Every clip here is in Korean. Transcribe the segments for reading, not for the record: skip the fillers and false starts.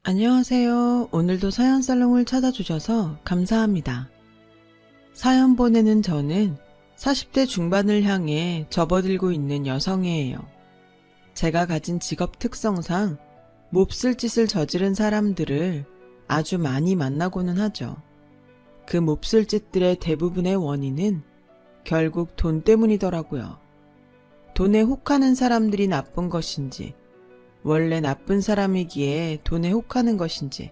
안녕하세요. 오늘도 사연살롱을 찾아주셔서 감사합니다. 사연 보내는 저는 40대 중반을 향해 접어들고 있는 여성이에요. 제가 가진 직업 특성상 몹쓸 짓을 저지른 사람들을 아주 많이 만나고는 하죠. 그 몹쓸 짓들의 대부분의 원인은 결국 돈 때문이더라고요. 돈에 혹하는 사람들이 나쁜 것인지, 원래 나쁜 사람이기에 돈에 혹하는 것인지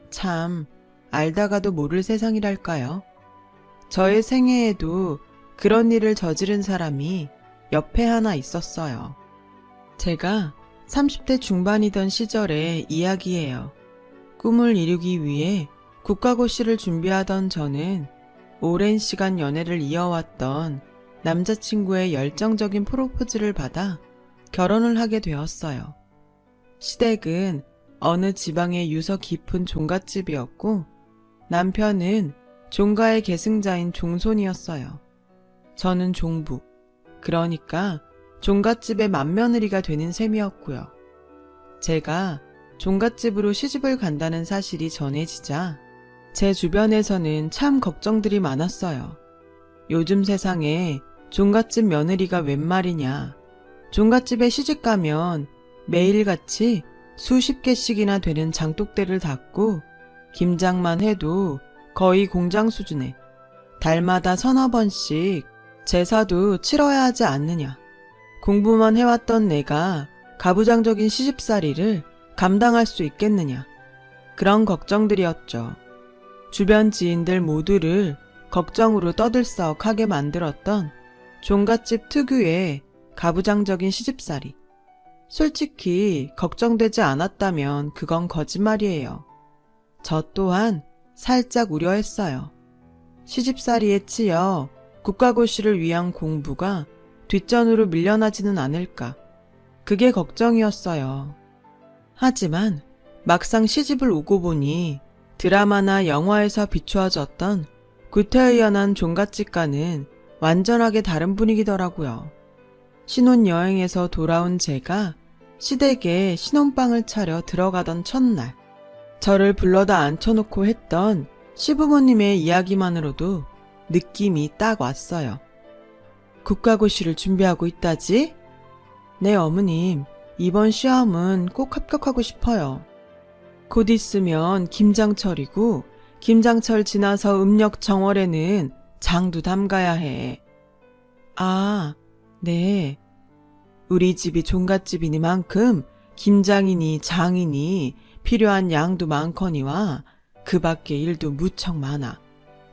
참 알다가도 모를 세상이랄까요. 저의 생애에도 그런 일을 저지른 사람이 옆에 하나 있었어요. 제가 30대 중반이던 시절의 이야기예요. 꿈을 이루기 위해 국가고시를 준비하던 저는 오랜 시간 연애를 이어왔던 남자친구의 열정적인 프로포즈를 받아 결혼을 하게 되었어요. 시댁은 어느 지방의 유서 깊은 종갓집이었고 남편은 종가의 계승자인 종손이었어요. 저는 종부, 그러니까 종갓집의 맏며느리가 되는 셈이었고요. 제가 종갓집으로 시집을 간다는 사실이 전해지자 제 주변에서는 참 걱정들이 많았어요. 요즘 세상에 종갓집 며느리가 웬 말이냐. 종갓집에 시집가면 매일같이 수십 개씩이나 되는 장독대를 닫고 김장만 해도 거의 공장 수준에 달마다 서너 번씩 제사도 치러야 하지 않느냐. 공부만 해왔던 내가 가부장적인 시집살이를 감당할 수 있겠느냐. 그런 걱정들이었죠. 주변 지인들 모두를 걱정으로 떠들썩하게 만들었던 종갓집 특유의 가부장적인 시집살이. 솔직히 걱정되지 않았다면 그건 거짓말이에요. 저 또한 살짝 우려했어요. 시집살이에 치여 국가고시를 위한 공부가 뒷전으로 밀려나지는 않을까. 그게 걱정이었어요. 하지만 막상 시집을 오고 보니 드라마나 영화에서 비추어졌던 구태의연한 종갓집과는 완전하게 다른 분위기더라고요. 신혼여행에서 돌아온 제가 시댁에 신혼방을 차려 들어가던 첫날, 저를 불러다 앉혀놓고 했던 시부모님의 이야기만으로도 느낌이 딱 왔어요. 국가고시를 준비하고 있다지? 네, 어머님, 이번 시험은 꼭 합격하고 싶어요. 곧 있으면 김장철이고 김장철 지나서 음력 정월에는 장도 담가야 해. 아, 네. 우리 집이 종갓집이니만큼 김장이니 장이니 필요한 양도 많거니와 그 밖에 일도 무척 많아.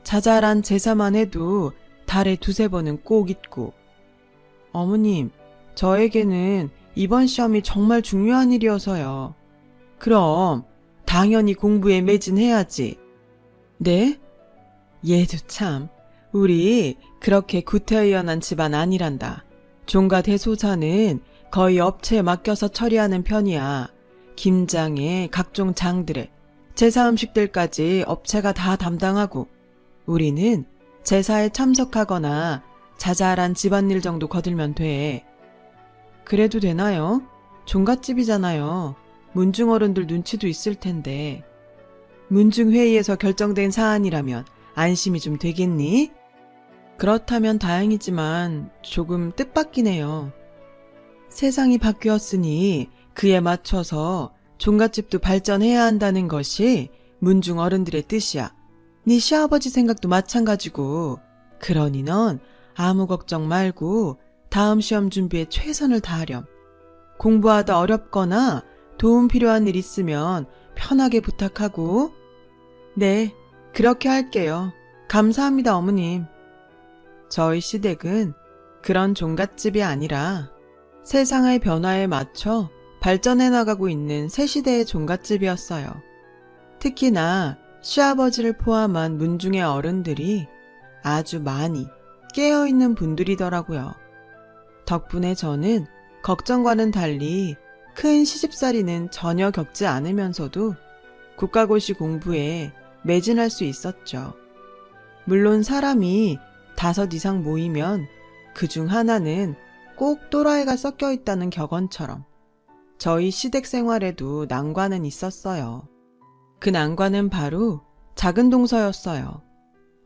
자잘한 제사만 해도 달에 두세 번은 꼭 있고. 어머님, 저에게는 이번 시험이 정말 중요한 일이어서요. 그럼 당연히 공부에 매진해야지. 네? 얘도 참, 우리 그렇게 구태의연한 집안 아니란다. 종가 대소사는 거의 업체에 맡겨서 처리하는 편이야. 김장에 각종 장들에 제사 음식들까지 업체가 다 담당하고 우리는 제사에 참석하거나 자잘한 집안일 정도 거들면 돼. 그래도 되나요? 종갓집이잖아요. 문중어른들 눈치도 있을 텐데. 문중회의에서 결정된 사안이라면 안심이 좀 되겠니? 그렇다면 다행이지만 조금 뜻밖이네요. 세상이 바뀌었으니 그에 맞춰서 종갓집도 발전해야 한다는 것이 문중 어른들의 뜻이야. 네 시아버지 생각도 마찬가지고. 그러니 넌 아무 걱정 말고 다음 시험 준비에 최선을 다하렴. 공부하다 어렵거나 도움 필요한 일 있으면 편하게 부탁하고. 네, 그렇게 할게요. 감사합니다, 어머님. 저희 시댁은 그런 종갓집이 아니라 세상의 변화에 맞춰 발전해 나가고 있는 새 시대의 종갓집이었어요. 특히나 시아버지를 포함한 문중의 어른들이 아주 많이 깨어있는 분들이더라고요. 덕분에 저는 걱정과는 달리 큰 시집살이는 전혀 겪지 않으면서도 국가고시 공부에 매진할 수 있었죠. 물론 사람이 5 이상 모이면 그중 하나는 꼭 또라이가 섞여 있다는 격언처럼 저희 시댁 생활에도 난관은 있었어요. 그 난관은 바로 작은 동서였어요.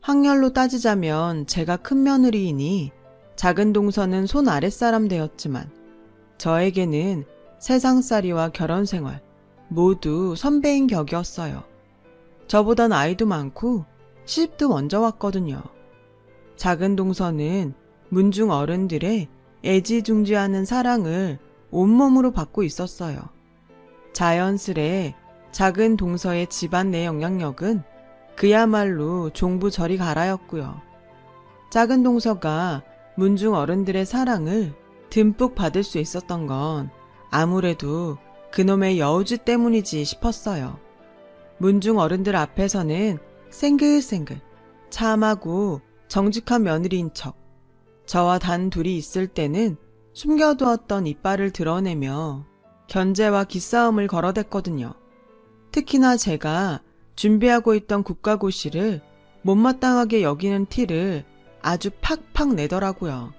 학렬로 따지자면 제가 큰 며느리이니 작은 동서는 손 아랫사람 되었지만 저에게는 세상살이와 결혼생활 모두 선배인 격이었어요. 저보다 나이도 많고 시집도 먼저 왔거든요. 작은 동서는 문중 어른들의 애지중지하는 사랑을 온몸으로 받고 있었어요. 자연스레 작은 동서의 집안 내 영향력은 그야말로 종부 저리 가라였고요. 작은 동서가 문중 어른들의 사랑을 듬뿍 받을 수 있었던 건 아무래도 그놈의 여우짓 때문이지 싶었어요. 문중 어른들 앞에서는 생글생글 참하고 정직한 며느리인 척, 저와 단 둘이 있을 때는 숨겨두었던 이빨을 드러내며 견제와 기싸움을 걸어댔거든요. 특히나 제가 준비하고 있던 국가고시를 못마땅하게 여기는 티를 아주 팍팍 내더라고요.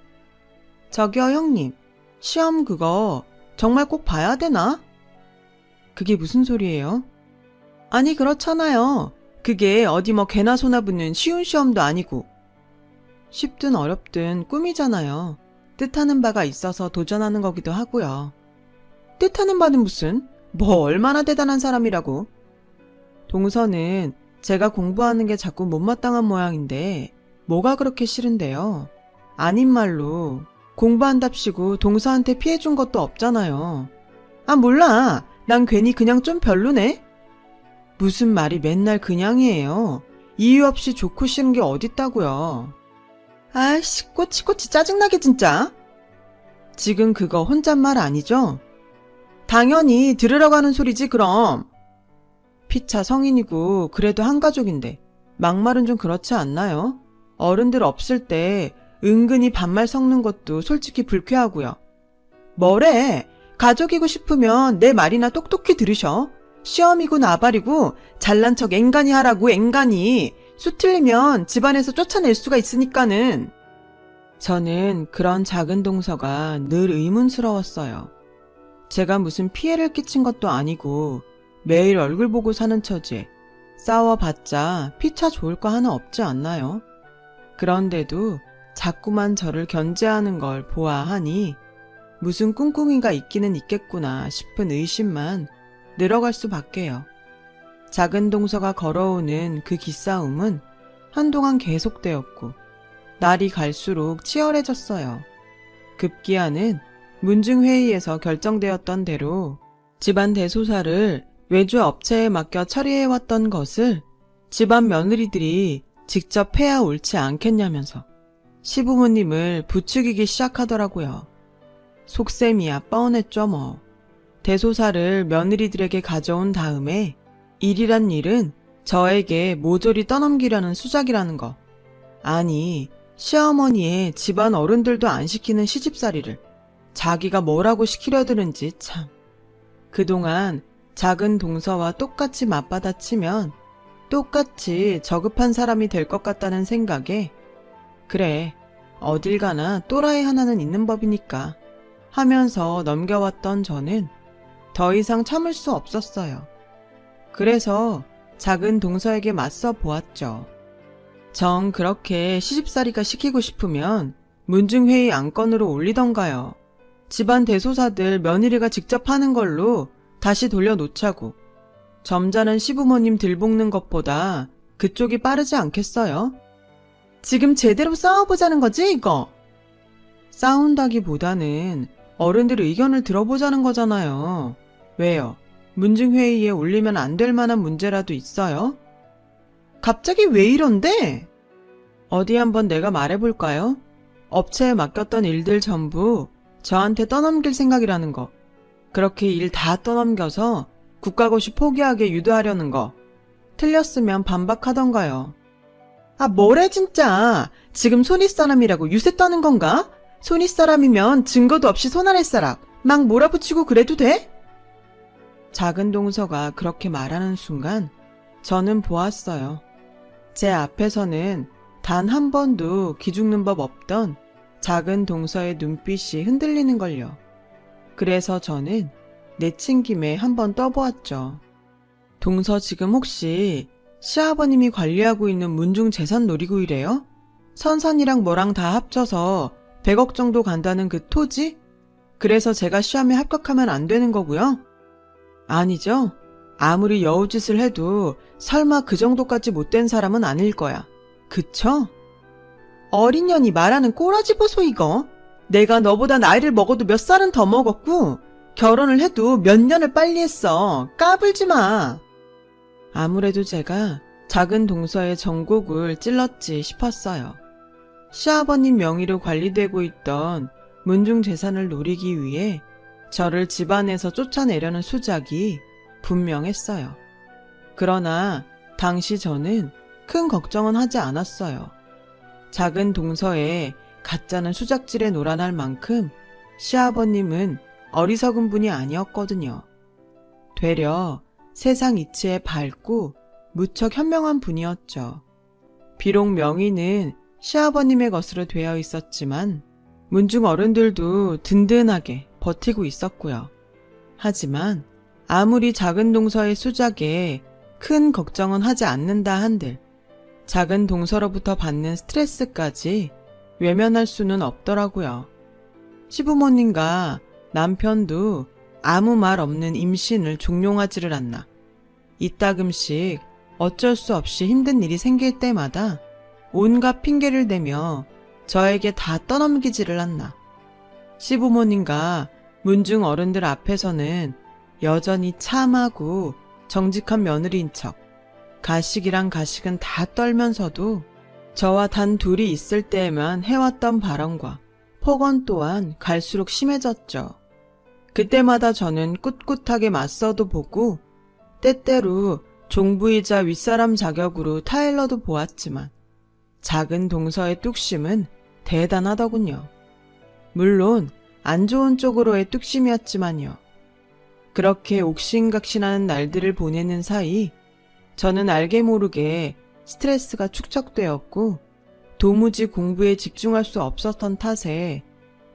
저기요 형님, 시험 그거 정말 꼭 봐야 되나? 그게 무슨 소리예요? 아니 그렇잖아요. 그게 어디 뭐 개나 소나 붙는 쉬운 시험도 아니고. 쉽든 어렵든 꿈이잖아요. 뜻하는 바가 있어서 도전하는 거기도 하고요. 뜻하는 바는 무슨? 뭐 얼마나 대단한 사람이라고. 동서는 제가 공부하는 게 자꾸 못마땅한 모양인데 뭐가 그렇게 싫은데요. 아닌 말로 공부한답시고 동서한테 피해준 것도 없잖아요. 아 몰라. 난 괜히 그냥 좀 별로네. 무슨 말이 맨날 그냥이에요. 이유 없이 좋고 싫은 게 어딨다고요. 아이씨 꼬치꼬치 짜증나게 진짜. 지금 그거 혼잣말 아니죠? 당연히 들으라고 하는 소리지 그럼. 피차 성인이고 그래도 한 가족인데 막말은 좀 그렇지 않나요? 어른들 없을 때 은근히 반말 섞는 것도 솔직히 불쾌하고요. 뭐래? 가족이고 싶으면 내 말이나 똑똑히 들으셔. 시험이고 나발이고 잘난 척 앵간히 하라고 앵간히. 수 틀리면 집안에서 쫓아낼 수가 있으니까는. 저는 그런 작은 동서가 늘 의문스러웠어요. 제가 무슨 피해를 끼친 것도 아니고 매일 얼굴 보고 사는 처지에 싸워봤자 피차 좋을 거 하나 없지 않나요? 그런데도 자꾸만 저를 견제하는 걸 보아하니 무슨 꿍꿍이가 있기는 있겠구나 싶은 의심만 늘어갈 수밖에요. 작은 동서가 걸어오는 그 기싸움은 한동안 계속되었고 날이 갈수록 치열해졌어요. 급기야는 문중회의에서 결정되었던 대로 집안 대소사를 외주 업체에 맡겨 처리해왔던 것을 집안 며느리들이 직접 해야 옳지 않겠냐면서 시부모님을 부추기기 시작하더라고요. 속셈이야 뻔했죠 뭐. 대소사를 며느리들에게 가져온 다음에 일이란 일은 저에게 모조리 떠넘기려는 수작이라는 거. 아니 시어머니의 집안 어른들도 안 시키는 시집살이를 자기가 뭐라고 시키려 드는지 참. 그동안 작은 동서와 똑같이 맞받아치면 똑같이 저급한 사람이 될 것 같다는 생각에 그래 어딜 가나 또라이 하나는 있는 법이니까 하면서 넘겨왔던 저는 더 이상 참을 수 없었어요. 그래서 작은 동서에게 맞서 보았죠. 정 그렇게 시집살이가 시키고 싶으면 문중회의 안건으로 올리던가요. 집안 대소사들 며느리가 직접 하는 걸로 다시 돌려놓자고. 점잖은 시부모님 들볶는 것보다 그쪽이 빠르지 않겠어요? 지금 제대로 싸워보자는 거지 이거? 싸운다기보다는 어른들 의견을 들어보자는 거잖아요. 왜요? 문중회의에 올리면 안 될 만한 문제라도 있어요? 갑자기 왜 이런데? 어디 한번 내가 말해볼까요? 업체에 맡겼던 일들 전부 저한테 떠넘길 생각이라는 거. 그렇게 일 다 떠넘겨서 국가고시 포기하게 유도하려는 거. 틀렸으면 반박하던가요. 아 뭐래 진짜. 지금 손윗사람이라고 유세 떠는 건가? 손윗사람이면 증거도 없이 손 아랫사람 막 몰아붙이고 그래도 돼? 작은 동서가 그렇게 말하는 순간 저는 보았어요. 제 앞에서는 단 한 번도 기죽는 법 없던 작은 동서의 눈빛이 흔들리는 걸요. 그래서 저는 내친 김에 한번 떠보았죠. 동서 지금 혹시 시아버님이 관리하고 있는 문중 재산 노리고 이래요? 선산이랑 뭐랑 다 합쳐서 100억 정도 간다는 그 토지? 그래서 제가 시험에 합격하면 안 되는 거고요? 아니죠. 아무리 여우짓을 해도 설마 그 정도까지 못된 사람은 아닐 거야. 그쵸? 어린 년이 말하는 꼬라지 보소 이거. 내가 너보다 나이를 먹어도 몇 살은 더 먹었고 결혼을 해도 몇 년을 빨리 했어. 까불지 마. 아무래도 제가 작은 동서의 정곡을 찔렀지 싶었어요. 시아버님 명의로 관리되고 있던 문중 재산을 노리기 위해 저를 집안에서 쫓아내려는 수작이 분명했어요. 그러나 당시 저는 큰 걱정은 하지 않았어요. 작은 동서에 가짜는 수작질에 놀아날 만큼 시아버님은 어리석은 분이 아니었거든요. 되려 세상 이치에 밝고 무척 현명한 분이었죠. 비록 명의는 시아버님의 것으로 되어 있었지만 문중 어른들도 든든하게 버티고 있었고요. 하지만 아무리 작은 동서의 수작에 큰 걱정은 하지 않는다 한들 작은 동서로부터 받는 스트레스까지 외면할 수는 없더라고요. 시부모님과 남편도 아무 말 없는 임신을 종용하지를 않나. 이따금씩 어쩔 수 없이 힘든 일이 생길 때마다 온갖 핑계를 대며 저에게 다 떠넘기지를 않나. 시부모님과 문중 어른들 앞에서는 여전히 참하고 정직한 며느리인 척, 가식이랑 가식은 다 떨면서도 저와 단 둘이 있을 때에만 해왔던 발언과 폭언 또한 갈수록 심해졌죠. 그때마다 저는 꿋꿋하게 맞서도 보고 때때로 종부이자 윗사람 자격으로 타일러도 보았지만 작은 동서의 뚝심은 대단하더군요. 물론 안 좋은 쪽으로의 뚝심이었지만요. 그렇게 옥신각신하는 날들을 보내는 사이 저는 알게 모르게 스트레스가 축적되었고 도무지 공부에 집중할 수 없었던 탓에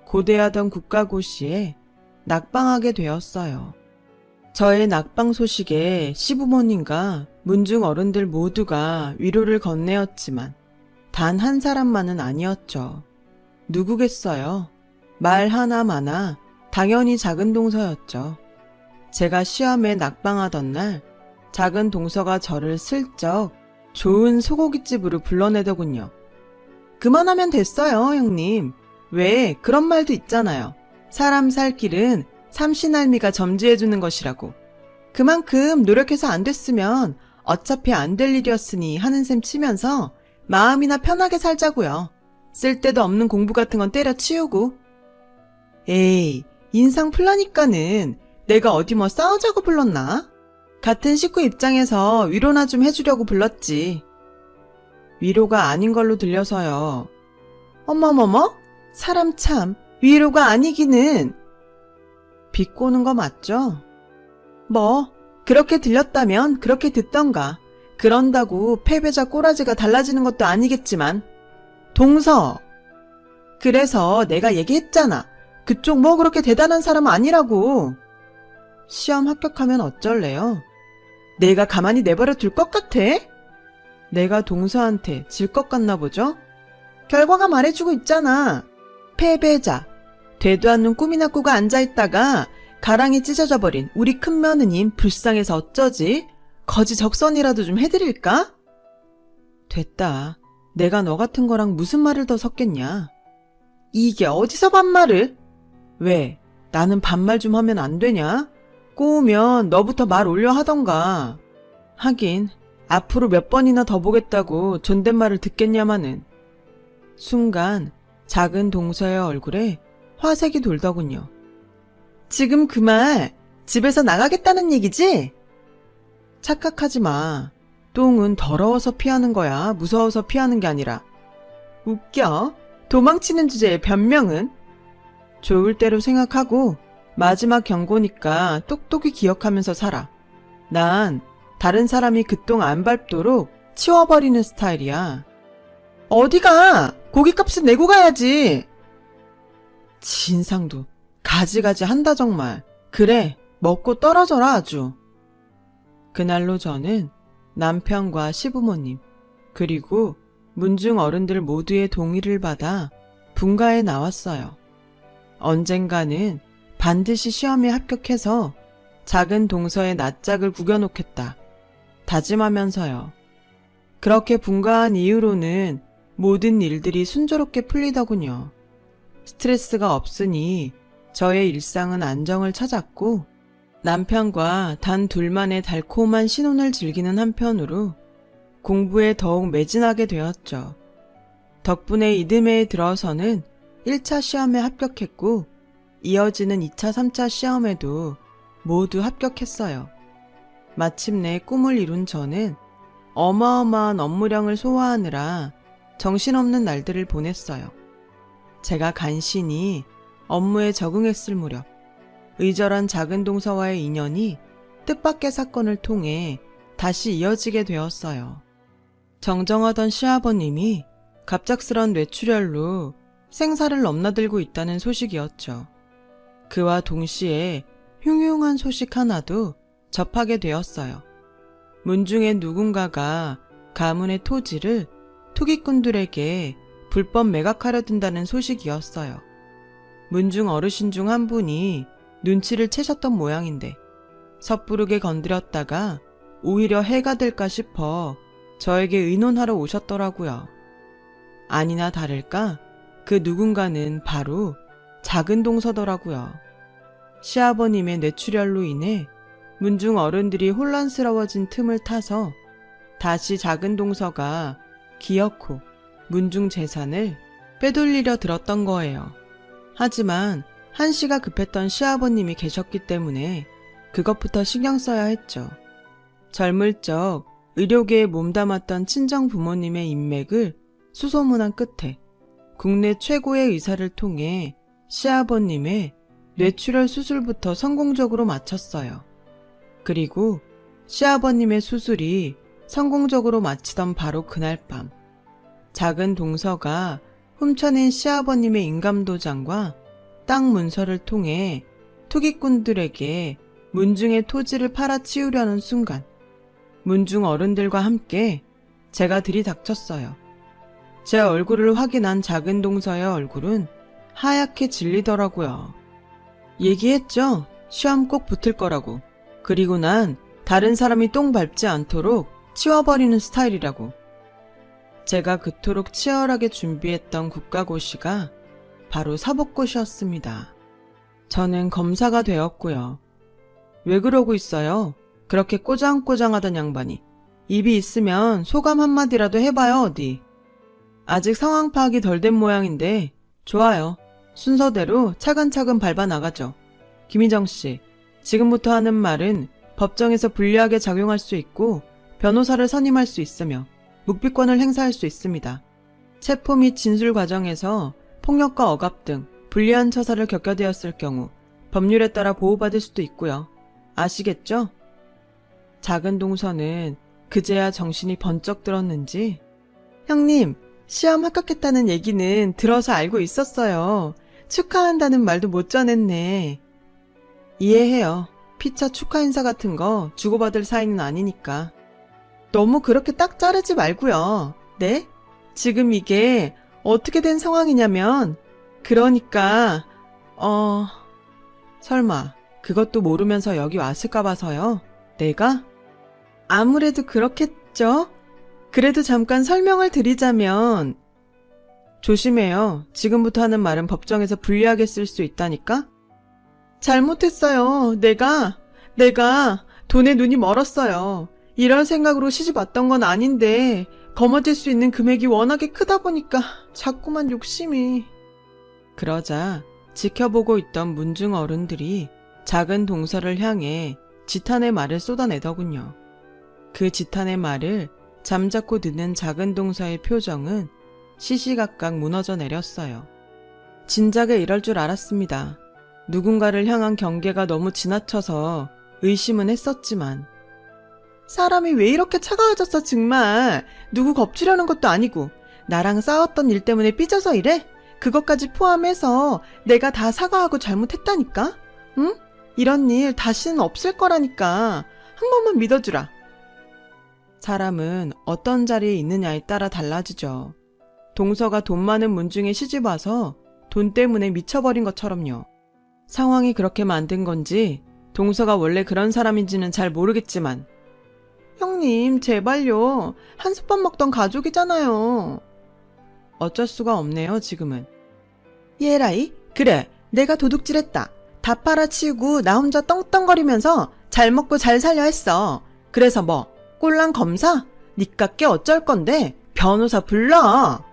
고대하던 국가고시에 낙방하게 되었어요. 저의 낙방 소식에 시부모님과 문중 어른들 모두가 위로를 건네었지만 단 한 사람만은 아니었죠. 누구겠어요? 말 하나마나 당연히 작은 동서였죠. 제가 시험에 낙방하던 날 작은 동서가 저를 슬쩍 좋은 소고기집으로 불러내더군요. 그만하면 됐어요, 형님. 왜 그런 말도 있잖아요. 사람 살 길은 삼신할미가 점지해주는 것이라고. 그만큼 노력해서 안 됐으면 어차피 안 될 일이었으니 하는 셈 치면서 마음이나 편하게 살자고요. 쓸데도 없는 공부 같은 건 때려치우고. 에이, 인상 풀라니까는 내가 어디 뭐 싸우자고 불렀나? 같은 식구 입장에서 위로나 좀 해주려고 불렀지. 위로가 아닌 걸로 들려서요. 어머머머? 사람 참 위로가 아니기는. 비꼬는 거 맞죠? 뭐 그렇게 들렸다면 그렇게 듣던가. 그런다고 패배자 꼬라지가 달라지는 것도 아니겠지만. 동서. 그래서 내가 얘기했잖아. 그쪽 뭐 그렇게 대단한 사람 아니라고. 시험 합격하면 어쩔래요? 내가 가만히 내버려 둘 것 같아? 내가 동서한테 질 것 같나 보죠? 결과가 말해주고 있잖아. 패배자. 되도 않는 꿈이나 꾸고 앉아있다가 가랑이 찢어져 버린 우리 큰 며느님 불쌍해서 어쩌지? 거지 적선이라도 좀 해드릴까? 됐다. 내가 너 같은 거랑 무슨 말을 더 섞겠냐? 이게 어디서 반말을? 왜? 나는 반말 좀 하면 안 되냐? 꼬우면 너부터 말 올려 하던가. 하긴 앞으로 몇 번이나 더 보겠다고 존댓말을 듣겠냐마는. 순간 작은 동서의 얼굴에 화색이 돌더군요. 지금 그 말 집에서 나가겠다는 얘기지? 착각하지 마. 똥은 더러워서 피하는 거야. 무서워서 피하는 게 아니라. 웃겨. 도망치는 주제에 변명은? 좋을 대로 생각하고 마지막 경고니까 똑똑히 기억하면서 살아. 난 다른 사람이 그 똥 안 밟도록 치워버리는 스타일이야. 어디가? 고깃값은 내고 가야지. 진상도 가지가지 한다 정말. 그래, 먹고 떨어져라 아주. 그날로 저는 남편과 시부모님 그리고 문중 어른들 모두의 동의를 받아 분가에 나왔어요. 언젠가는 반드시 시험에 합격해서 작은 동서의 낯짝을 구겨놓겠다 다짐하면서요. 그렇게 분가한 이후로는 모든 일들이 순조롭게 풀리더군요. 스트레스가 없으니 저의 일상은 안정을 찾았고 남편과 단 둘만의 달콤한 신혼을 즐기는 한편으로 공부에 더욱 매진하게 되었죠. 덕분에 이듬해에 들어서는 1차 시험에 합격했고 이어지는 2차, 3차 시험에도 모두 합격했어요. 마침내 꿈을 이룬 저는 어마어마한 업무량을 소화하느라 정신없는 날들을 보냈어요. 제가 간신히 업무에 적응했을 무렵 의절한 작은 동서와의 인연이 뜻밖의 사건을 통해 다시 이어지게 되었어요. 정정하던 시아버님이 갑작스런 뇌출혈로 생사를 넘나들고 있다는 소식이었죠. 그와 동시에 흉흉한 소식 하나도 접하게 되었어요. 문중의 누군가가 가문의 토지를 투기꾼들에게 불법 매각하려 든다는 소식이었어요. 문중 어르신 중 한 분이 눈치를 채셨던 모양인데 섣부르게 건드렸다가 오히려 해가 될까 싶어 저에게 의논하러 오셨더라고요. 아니나 다를까 그 누군가는 바로 작은 동서더라고요. 시아버님의 뇌출혈로 인해 문중 어른들이 혼란스러워진 틈을 타서 다시 작은 동서가 기어코 문중 재산을 빼돌리려 들었던 거예요. 하지만 한시가 급했던 시아버님이 계셨기 때문에 그것부터 신경 써야 했죠. 젊을 적 의료계에 몸담았던 친정 부모님의 인맥을 수소문한 끝에 국내 최고의 의사를 통해 시아버님의 뇌출혈 수술부터 성공적으로 마쳤어요. 그리고 시아버님의 수술이 성공적으로 마치던 바로 그날 밤, 작은 동서가 훔쳐낸 시아버님의 인감도장과 땅 문서를 통해 투기꾼들에게 문중의 토지를 팔아치우려는 순간 문중 어른들과 함께 제가 들이닥쳤어요. 제 얼굴을 확인한 작은 동서의 얼굴은 하얗게 질리더라고요. 얘기했죠? 시험 꼭 붙을 거라고. 그리고 난 다른 사람이 똥 밟지 않도록 치워버리는 스타일이라고. 제가 그토록 치열하게 준비했던 국가고시가 바로 사법고시였습니다. 저는 검사가 되었고요. 왜 그러고 있어요? 그렇게 꼬장꼬장하던 양반이. 입이 있으면 소감 한마디라도 해봐요 어디. 아직 상황 파악이 덜 된 모양인데 좋아요. 순서대로 차근차근 밟아 나가죠. 김희정 씨, 지금부터 하는 말은 법정에서 불리하게 작용할 수 있고 변호사를 선임할 수 있으며 묵비권을 행사할 수 있습니다. 체포 및 진술 과정에서 폭력과 억압 등 불리한 처사를 겪게 되었을 경우 법률에 따라 보호받을 수도 있고요. 아시겠죠? 작은 동서는 그제야 정신이 번쩍 들었는지 형님, 시험 합격했다는 얘기는 들어서 알고 있었어요. 축하한다는 말도 못 전했네. 이해해요. 피차 축하 인사 같은 거 주고받을 사이는 아니니까. 너무 그렇게 딱 자르지 말고요. 네? 지금 이게 어떻게 된 상황이냐면 그러니까 설마 그것도 모르면서 여기 왔을까 봐서요. 내가? 아무래도 그렇겠죠? 그래도 잠깐 설명을 드리자면 조심해요. 지금부터 하는 말은 법정에서 불리하게 쓸 수 있다니까? 잘못했어요. 내가 돈에 눈이 멀었어요. 이런 생각으로 시집 왔던 건 아닌데 거머쥘 수 있는 금액이 워낙에 크다 보니까 자꾸만 욕심이. 그러자 지켜보고 있던 문중 어른들이 작은 동서를 향해 지탄의 말을 쏟아내더군요. 그 지탄의 말을 잠자코 듣는 작은 동서의 표정은 시시각각 무너져 내렸어요. 진작에 이럴 줄 알았습니다. 누군가를 향한 경계가 너무 지나쳐서 의심은 했었지만 사람이 왜 이렇게 차가워졌어 정말. 누구 겁주려는 것도 아니고 나랑 싸웠던 일 때문에 삐져서 이래? 그것까지 포함해서 내가 다 사과하고 잘못했다니까? 응? 이런 일 다시는 없을 거라니까. 한 번만 믿어주라. 사람은 어떤 자리에 있느냐에 따라 달라지죠. 동서가 돈 많은 문중에 시집와서 돈 때문에 미쳐버린 것처럼요. 상황이 그렇게 만든 건지 동서가 원래 그런 사람인지는 잘 모르겠지만 형님 제발요. 한솥밥 먹던 가족이잖아요. 어쩔 수가 없네요 지금은. 얘라이? 그래 내가 도둑질했다. 다 빨아치우고 나 혼자 떵떵거리면서 잘 먹고 잘 살려 했어. 그래서 뭐 꼴랑 검사? 니깎게 어쩔 건데 변호사 불러.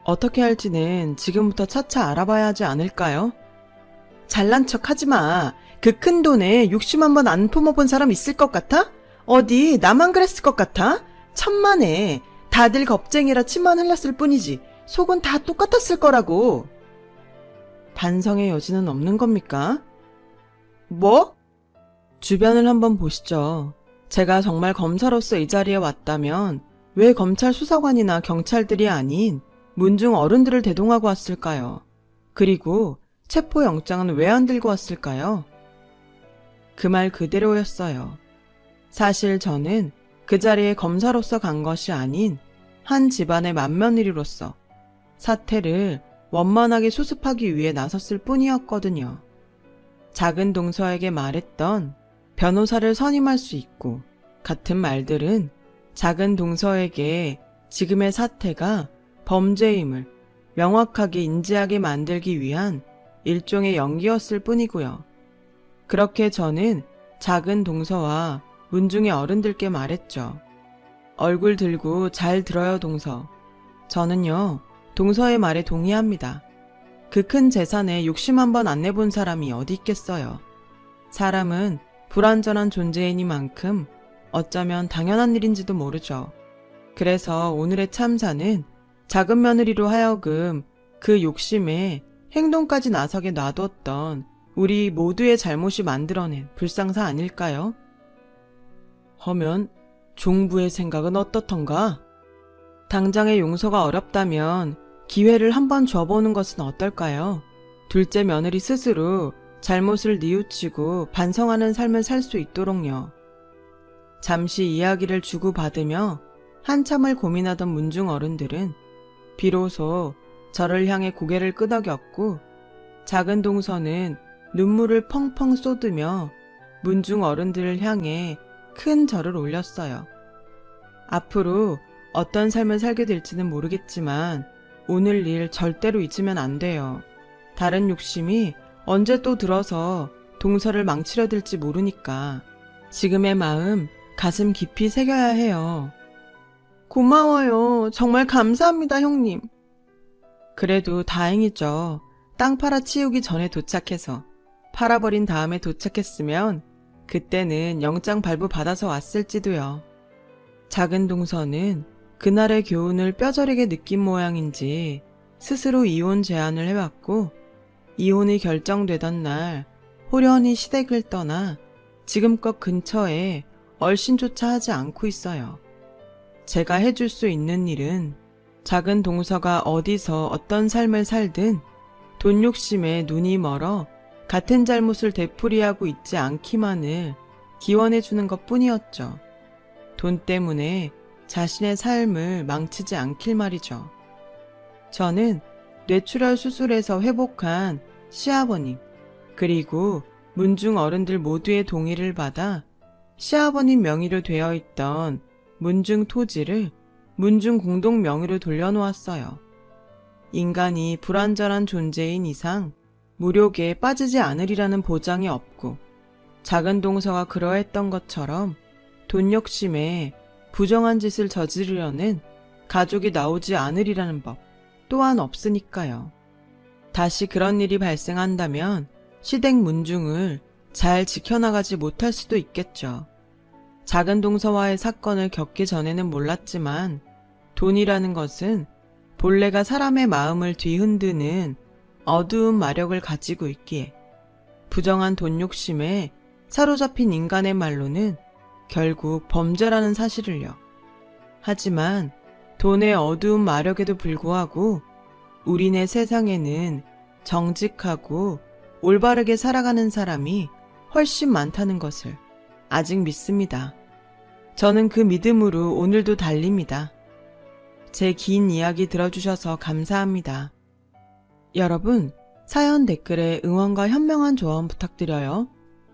어떻게 할지는 지금부터 차차 알아봐야 하지 않을까요? 잘난 척 하지 마. 그 큰 돈에 60만 번 안 품어본 사람 있을 것 같아? 어디 나만 그랬을 것 같아? 천만에. 다들 겁쟁이라 침만 흘렸을 뿐이지 속은 다 똑같았을 거라고. 반성의 여지는 없는 겁니까? 뭐? 주변을 한번 보시죠. 제가 정말 검사로서 이 자리에 왔다면 왜 검찰 수사관이나 경찰들이 아닌 문중 어른들을 대동하고 왔을까요? 그리고 체포영장은 왜 안 들고 왔을까요? 그 말 그대로였어요. 사실 저는 그 자리에 검사로서 간 것이 아닌 한 집안의 맏며느리로서 사태를 원만하게 수습하기 위해 나섰을 뿐이었거든요. 작은 동서에게 말했던 변호사를 선임할 수 있고 같은 말들은 작은 동서에게 지금의 사태가 범죄임을 명확하게 인지하게 만들기 위한 일종의 연기였을 뿐이고요. 그렇게 저는 작은 동서와 문중의 어른들께 말했죠. 얼굴 들고 잘 들어요 동서. 저는요 동서의 말에 동의합니다. 그 큰 재산에 60만 번 안 내본 사람이 어디 있겠어요. 사람은 불완전한 존재이니만큼 어쩌면 당연한 일인지도 모르죠. 그래서 오늘의 참사는 작은 며느리로 하여금 그 욕심에 행동까지 나서게 놔뒀던 우리 모두의 잘못이 만들어낸 불상사 아닐까요? 허면 종부의 생각은 어떻던가? 당장의 용서가 어렵다면 기회를 한번 줘보는 것은 어떨까요? 둘째 며느리 스스로 잘못을 뉘우치고 반성하는 삶을 살 수 있도록요. 잠시 이야기를 주고받으며 한참을 고민하던 문중 어른들은 비로소 저를 향해 고개를 끄덕였고 작은 동서는 눈물을 펑펑 쏟으며 문중 어른들을 향해 큰 절을 올렸어요. 앞으로 어떤 삶을 살게 될지는 모르겠지만 오늘 일 절대로 잊으면 안 돼요. 다른 욕심이 언제 또 들어서 동서를 망치려 들지 모르니까 지금의 마음 가슴 깊이 새겨야 해요. 고마워요. 정말 감사합니다, 형님. 그래도 다행이죠. 땅 팔아 치우기 전에 도착해서. 팔아버린 다음에 도착했으면 그때는 영장 발부 받아서 왔을지도요. 작은 동서는 그날의 교훈을 뼈저리게 느낀 모양인지 스스로 이혼 제안을 해왔고 이혼이 결정되던 날 호련히 시댁을 떠나 지금껏 근처에 얼씬조차 하지 않고 있어요. 제가 해줄 수 있는 일은 작은 동서가 어디서 어떤 삶을 살든 돈 욕심에 눈이 멀어 같은 잘못을 되풀이하고 있지 않기만을 기원해주는 것 뿐이었죠. 돈 때문에 자신의 삶을 망치지 않길 말이죠. 저는 뇌출혈 수술에서 회복한 시아버님 그리고 문중 어른들 모두의 동의를 받아 시아버님 명의로 되어 있던 문중 토지를 문중 공동 명의로 돌려놓았어요. 인간이 불완전한 존재인 이상 무력에 빠지지 않으리라는 보장이 없고 작은 동서가 그러했던 것처럼 돈 욕심에 부정한 짓을 저지르려는 가족이 나오지 않으리라는 법 또한 없으니까요. 다시 그런 일이 발생한다면 시댁 문중을 잘 지켜나가지 못할 수도 있겠죠. 작은 동서와의 사건을 겪기 전에는 몰랐지만 돈이라는 것은 본래가 사람의 마음을 뒤흔드는 어두운 마력을 가지고 있기에 부정한 돈 욕심에 사로잡힌 인간의 말로는 결국 범죄라는 사실을요. 하지만 돈의 어두운 마력에도 불구하고 우리네 세상에는 정직하고 올바르게 살아가는 사람이 훨씬 많다는 것을 아직 믿습니다. 저는 그 믿음으로 오늘도 달립니다. 제 긴 이야기 들어주셔서 감사합니다. 여러분, 사연 댓글에 응원과 현명한 조언 부탁드려요.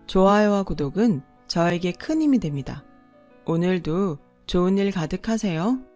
좋아요와 구독은 저에게 큰 힘이 됩니다. 오늘도 좋은 일 가득하세요.